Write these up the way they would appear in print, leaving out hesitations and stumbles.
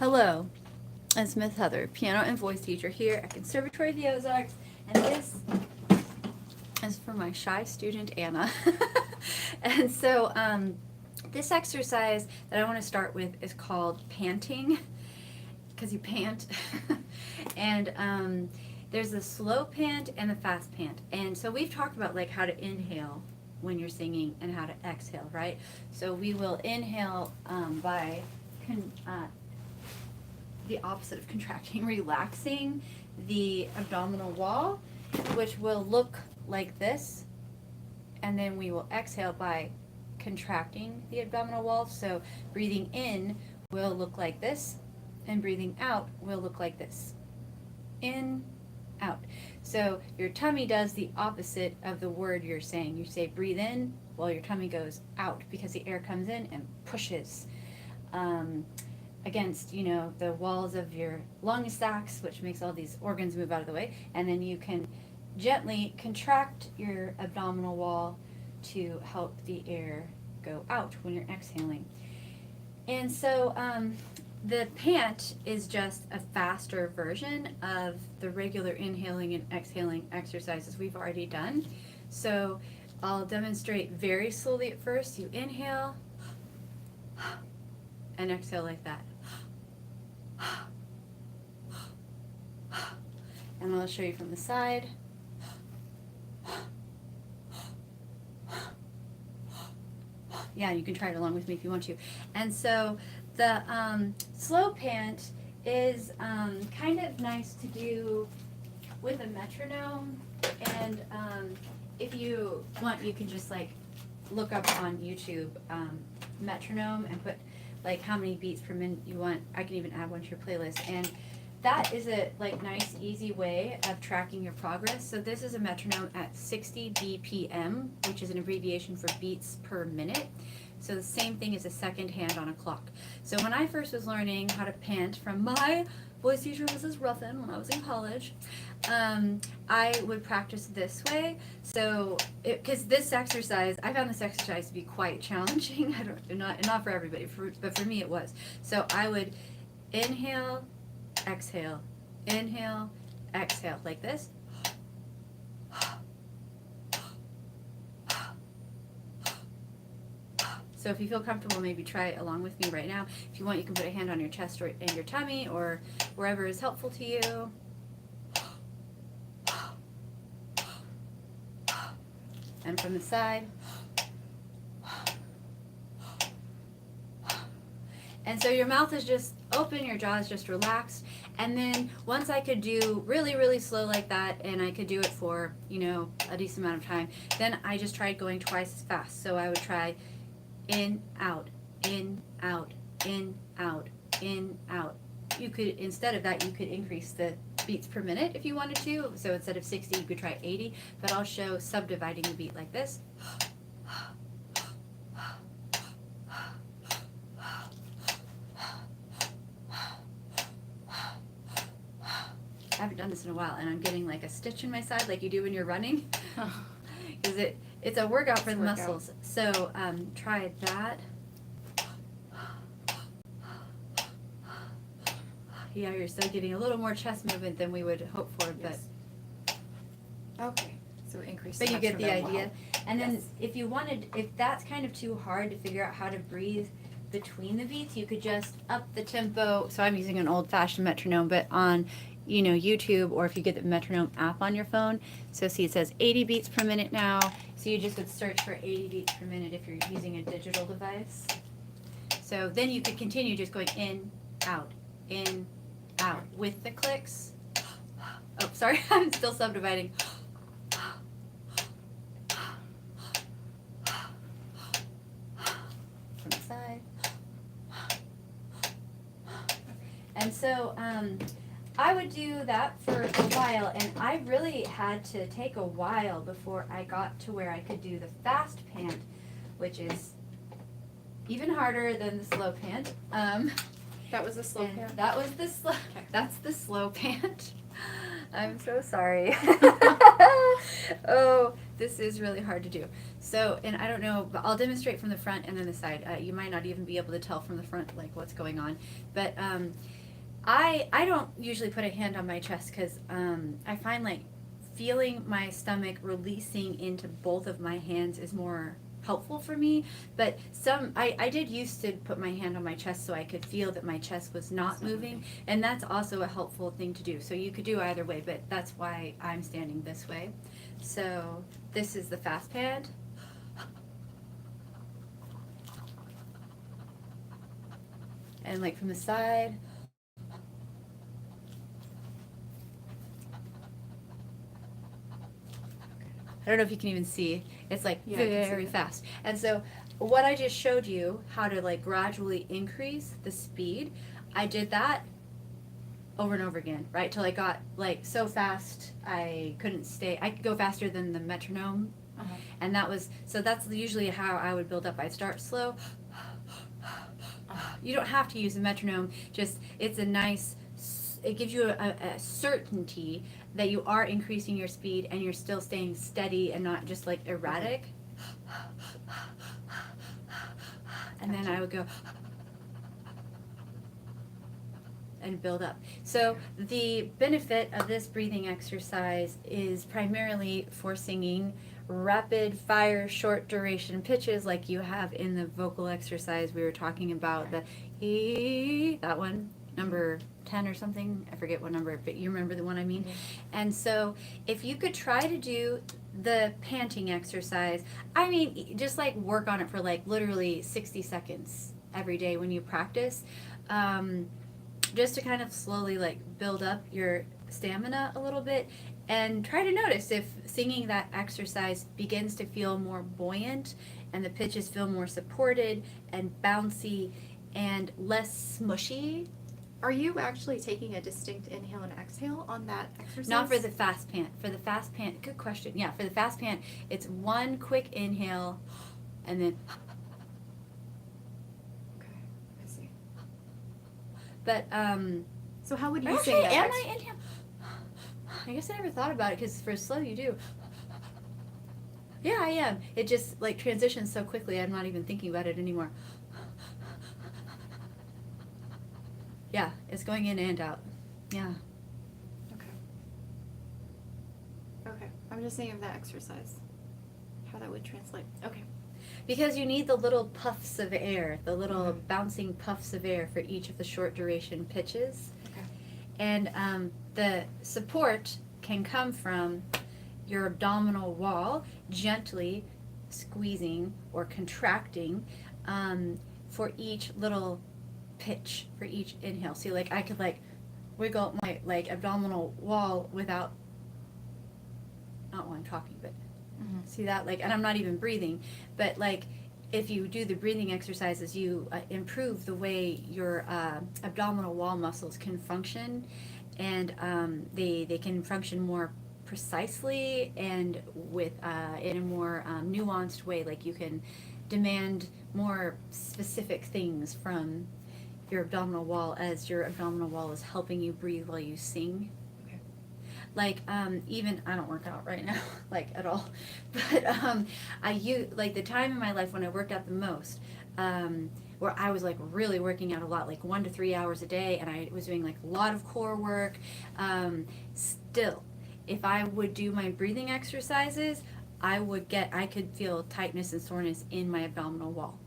Hello, it's Miss Heather, piano and voice teacher here at Conservatory of the Ozarks, and this is for my shy student Anna. And so this exercise that I want to start with is called panting, because you pant. And there's the slow pant and the fast pant. And so we've talked about like how to inhale when you're singing and how to exhale, right? So we will inhale by the opposite of contracting, relaxing the abdominal wall, which will look like this. And then we will exhale by contracting the abdominal wall. So breathing in will look like this, and breathing out will look like this. In, out. So your tummy does the opposite of the word you're saying. You say breathe in, while your tummy goes out because the air comes in and pushes against, the walls of your lung sacs, which makes all these organs move out of the way. And then you can gently contract your abdominal wall to help the air go out when you're exhaling. And so the pant is just a faster version of the regular inhaling and exhaling exercises we've already done. So I'll demonstrate very slowly at first. You inhale and exhale like that. And I'll show you from the side. Yeah, you can try it along with me if you want to. And so the slow pant is kind of nice to do with a metronome. And if you want, you can just like look up on YouTube metronome and put like how many beats per minute you want. I can even add one to your playlist. And that is a like nice, easy way of tracking your progress. So this is a metronome at 60 BPM, which is an abbreviation for beats per minute. So the same thing as a second hand on a clock. So when I first was learning how to pant from my voice teacher, Mrs. Ruffin, when I was in college, I would practice this way. So, because this exercise, I found this exercise to be quite challenging. Not for everybody, but for me it was. So I would inhale, exhale, inhale, exhale, like this. So if you feel comfortable, maybe try it along with me right now. If you want, you can put a hand on your chest or in your tummy or wherever is helpful to you. And from the side. And so your mouth is just open, your jaw is just relaxed. And then once I could do really, really slow like that, and I could do it for, a decent amount of time, then I just tried going twice as fast. So I would try in, out, in, out, in, out, in, out. You could, instead of that, you could increase the beats per minute if you wanted to. So instead of 60, you could try 80, but I'll show subdividing the beat like this. I haven't done this in a while, and I'm getting like a stitch in my side like you do when you're running. Because it's a workout for the muscles. So try that. Yeah, you're still getting a little more chest movement than we would hope for, but okay. So increase. But you get the idea. Wow. And then if that's kind of too hard to figure out how to breathe between the beats, you could just up the tempo. So I'm using an old-fashioned metronome, but on YouTube, or if you get the metronome app on your phone. So see, it says 80 beats per minute now. So you just would search for 80 beats per minute if you're using a digital device. So then you could continue just going in, out, with the clicks. Oh, sorry, I'm still subdividing. From the side. And so I would do that for a while, and I really had to take a while before I got to where I could do the fast pant, which is even harder than the slow pant. That was the slow pant? That was the slow, okay. That's the slow pant. I'm so sorry. Oh, This is really hard to do. So, and I don't know, but I'll demonstrate from the front and then the side. You might not even be able to tell from the front, like, what's going on. But I don't usually put a hand on my chest because I find, like, feeling my stomach releasing into both of my hands is more helpful for me. But I did used to put my hand on my chest so I could feel that my chest was not moving, and that's also a helpful thing to do. So you could do either way, but that's why I'm standing this way. So this is the fast pad. And like from the side. I don't know if you can even see. It's like very fast. And so what I just showed you, how to like gradually increase the speed, I did that over and over again, right? Till I got like so fast I couldn't stay. I could go faster than the metronome. And that's usually how I would build up. I'd start slow. You don't have to use a metronome, just it's a nice, it gives you a certainty that you are increasing your speed and you're still staying steady and not just like erratic. And then I would go and build up. So the benefit of this breathing exercise is primarily for singing rapid fire short duration pitches like you have in the vocal exercise we were talking about, the E, that one, number 10 or something, I forget what number, but you remember the one I mean. And so if you could try to do the panting exercise, I mean, just like work on it for like literally 60 seconds every day when you practice, just to kind of slowly like build up your stamina a little bit, and try to notice if singing that exercise begins to feel more buoyant and the pitches feel more supported and bouncy and less smushy. Are you actually taking a distinct inhale and exhale on that exercise? Not for the fast pant. For the fast pant, good question. Yeah, for the fast pant, it's one quick inhale and then. Okay, I see. But so how would you actually, say that? am I inhale? I guess I never thought about it because for slow you do. Yeah, I am. It just like transitions so quickly. I'm not even thinking about it anymore. Yeah, it's going in and out. Yeah. Okay. Okay. I'm just saying of that exercise, how that would translate. Okay. Because you need the little puffs of air, the little bouncing puffs of air for each of the short duration pitches. Okay. And the support can come from your abdominal wall gently squeezing or contracting for each little pitch, for each inhale. See, like I could like wiggle my like abdominal wall without, not while I'm talking, but see that, like, and I'm not even breathing, but like if you do the breathing exercises, you improve the way your abdominal wall muscles can function, and they can function more precisely and with in a more nuanced way. Like you can demand more specific things from your abdominal wall as your abdominal wall is helping you breathe while you sing. Okay. Like even I don't work out right now like at all, but I use like the time in my life when I worked out the most, where I was like really working out a lot, like 1 to 3 hours a day, and I was doing like a lot of core work. Still, if I would do my breathing exercises, I could feel tightness and soreness in my abdominal wall.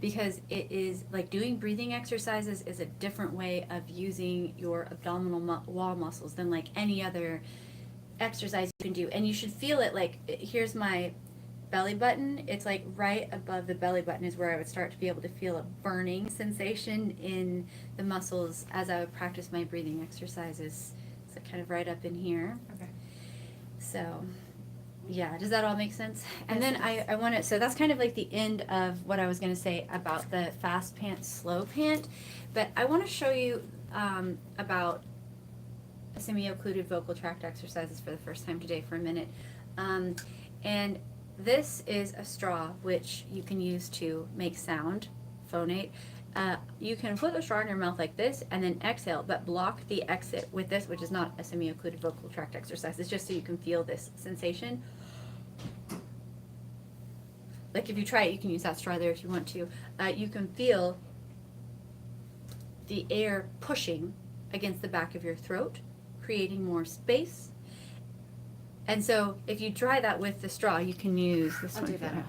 Because it is like doing breathing exercises is a different way of using your abdominal wall muscles than like any other exercise you can do. And you should feel it like, here's my belly button. It's like right above the belly button is where I would start to be able to feel a burning sensation in the muscles as I would practice my breathing exercises. So kind of right up in here. Okay. So yeah, does that all make sense? And then I want to, so that's kind of like the end of what I was going to say about the fast pant, slow pant. But I want to show you about semi-occluded vocal tract exercises for the first time today for a minute. And this is a straw which you can use to make sound, phonate. You can put the straw in your mouth like this and then exhale, but block the exit with this, which is not a semi-occluded vocal tract exercise. It's just so you can feel this sensation. like if you try it, you can use that straw there if you want to. You can feel the air pushing against the back of your throat, creating more space. And so if you try that with the straw, you can use this I'll one. do that.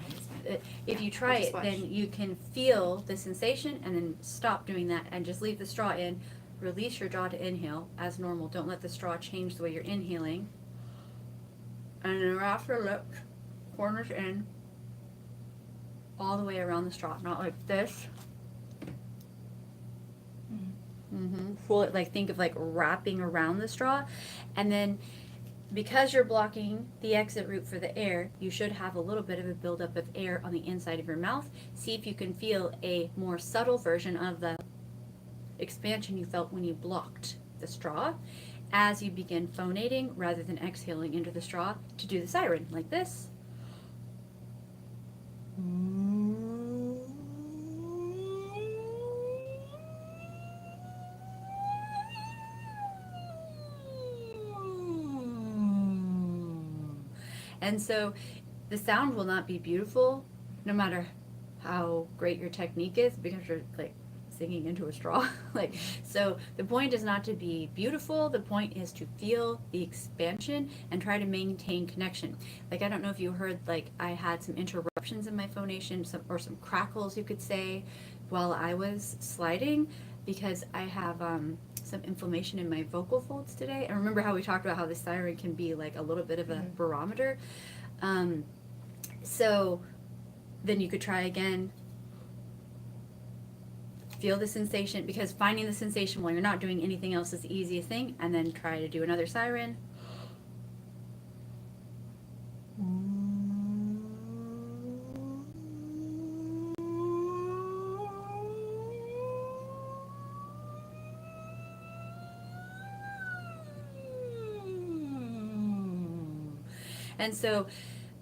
If you We'll try just it, watch. then you can feel the sensation and then stop doing that and just leave the straw in. Release your jaw to inhale as normal. Don't let the straw change the way you're inhaling. And then wrap your lips, corners in, all the way around the straw. Not like this. Pull it, like, think of like wrapping around the straw. And then because you're blocking the exit route for the air, you should have a little bit of a buildup of air on the inside of your mouth. See if you can feel a more subtle version of the expansion you felt when you blocked the straw as you begin phonating rather than exhaling into the straw to do the siren, like this. And so the sound will not be beautiful no matter how great your technique is, because you're like singing into a straw. Like, so the point is not to be beautiful. The point is to feel the expansion and try to maintain connection. Like, I don't know if you heard, like, I had some interruptions in my phonation, or some crackles, you could say, while I was sliding, because I have some inflammation in my vocal folds today. And remember how we talked about how the siren can be like a little bit of a barometer. So then you could try again. Feel the sensation, because finding the sensation while you're not doing anything else is the easiest thing. And then try to do another siren. And so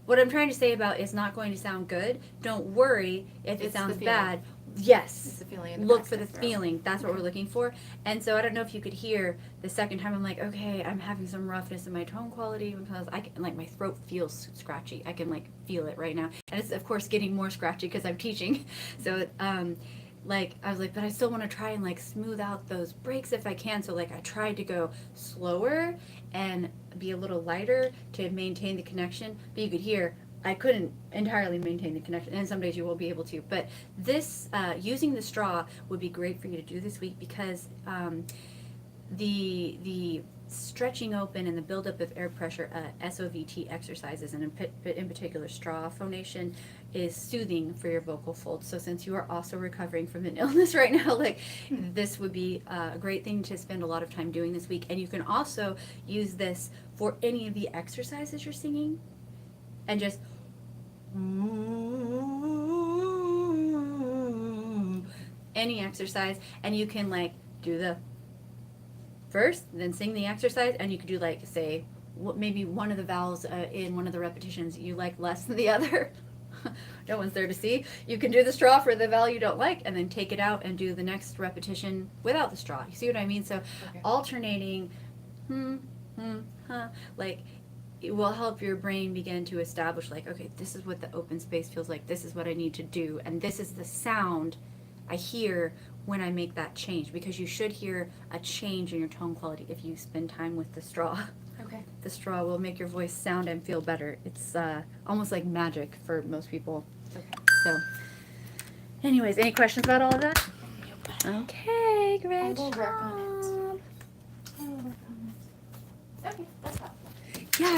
what I'm trying to say about it's not going to sound good, don't worry if it It's the sounds feeling. bad. Yes. It's the feeling in the Look back for of the the throat. feeling. That's what we're looking for. And so I don't know if you could hear the second time I'm like, okay, I'm having some roughness in my tone quality because I can, like, my throat feels scratchy. I can, like, feel it right now. And it's, of course, getting more scratchy because I'm teaching. So, like, I was like, but I still want to try and, like, smooth out those breaks if I can. So, like, I tried to go slower and be a little lighter to maintain the connection. But you could hear I couldn't entirely maintain the connection, and some days you will be able to. But this, using the straw would be great for you to do this week, because the stretching open and the buildup of air pressure, SOVT exercises, and in particular straw phonation, is soothing for your vocal folds. So since you are also recovering from an illness right now, like, this would be a great thing to spend a lot of time doing this week. And you can also use this for any of the exercises you're singing, and just any exercise, and you can, like, do the first, then sing the exercise, and you could do, like, say, maybe one of the vowels in one of the repetitions you like less than the other. No one's there to see. You can do the straw for the vowel you don't like, and then take it out and do the next repetition without the straw. You see what I mean? So alternating, like, it will help your brain begin to establish, like, okay, this is what the open space feels like. This is what I need to do. And this is the sound I hear when I make that change, because you should hear a change in your tone quality if you spend time with the straw. Okay. The straw will make your voice sound and feel better. It's almost like magic for most people. Okay. So, anyways, any questions about all of that? Okay, great. I will work on it. job. Okay, that's helpful. Yeah,